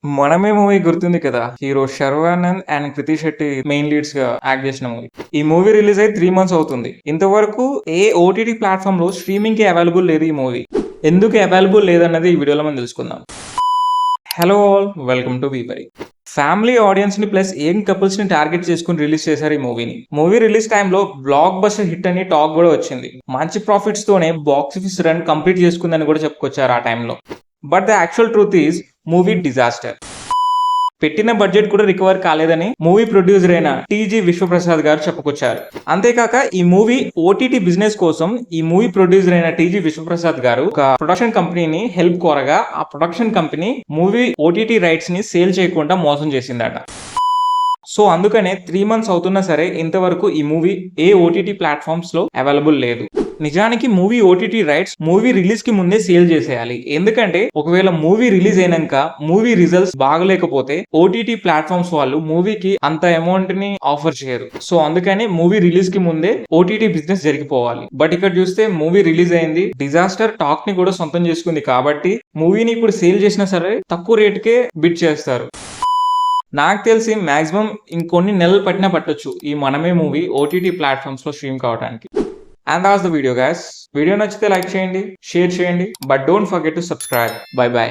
మనమే మూవీ గుర్తుంది కదా. Hero Sharwanand and Krithi Shetty main leads గా యాక్ట్ చేసిన మూవీ. ఈ మూవీ రిలీజ్ అయ్యి 3 months అవుతుంది. ఇంతవరకు ఏ ఓటీటీ ప్లాట్ఫామ్ లో స్ట్రీమింగ్ కి అవైలబుల్ లేదు ఈ మూవీ. ఎందుకు అవైలబుల్ లేదన్నది ఈ వీడియోలో మనం తెలుసుకుందాం. హలో ఆల్, వెల్కమ్ టు బీబరీ. ఫ్యామిలీ ఆడియన్స్ ని ప్లస్ యంగ్ కపుల్స్ ని టార్గెట్ చేసుకుని రిలీజ్ చేశారు ఈ మూవీని. మూవీ రిలీజ్ టైంలో బ్లాక్ బస్టర్ హిట్ అని టాక్ కూడా వచ్చింది. మంచి ప్రాఫిట్స్ తోనే బాక్స్ ఆఫీస్ రన్ కంప్లీట్ చేసుకుందని కూడా చెప్పుకొచ్చారు ఆ టైంలో. But the actual truth is movie disaster. పెట్టిన బడ్జెట్ కూడా రికవర్ కాలేదని మూవీ ప్రొడ్యూసర్ అయిన టీజీ విశ్వప్రసాద్ గారు చెప్పుకొచ్చారు. అంతేకాక ఈ మూవీ ఓటీటీ బిజినెస్ కోసం ఈ మూవీ ప్రొడ్యూసర్ అయిన టీజీ విశ్వప్రసాద్ గారు ఒక ప్రొడక్షన్ కంపెనీని హెల్ప్ కోరగా ఆ production company movie OTT rights ని సేల్ చేయకుండా మోసం చేసిందట. సో అందుకనే 3 months అవుతున్నా సరే ఇంతవరకు ఈ మూవీ ఏ ఓటీటీ ప్లాట్ఫామ్స్ లో అవైలబుల్ లేదు. నిజానికి movie OTT rights movie release కి ముందే సేల్ చేసేయాలి. ఎందుకంటే ఒకవేళ మూవీ రిలీజ్ అయినాక మూవీ రిజల్ట్స్ బాగలేకపోతే ఓటీటీ ప్లాట్ఫామ్స్ వాళ్ళు మూవీకి అంత అమౌంట్ ని ఆఫర్ చేయరు. సో అందుకని మూవీ రిలీజ్ కి ముందే ఓటీటీ బిజినెస్ జరిగిపోవాలి. బట్ ఇక్కడ చూస్తే మూవీ రిలీజ్ అయింది, డిజాస్టర్ టాక్ ని కూడా సొంతం చేసుకుంది కాబట్టి మూవీని ఇప్పుడు సేల్ చేసినా సరే తక్కువ రేటుకే బిడ్ చేస్తారు. నాకు తెలిసి మాక్సిమం ఇంకొన్ని నెలలు పట్టొచ్చు ఈ మనమే మూవీ ఓటీటీ ప్లాట్ఫామ్స్ లో స్ట్రీమ్ కావడానికి. And that's the video guys. Video నచ్చితే లైక్ చేయండి, షేర్ చేయండి, but don't forget to subscribe. By by.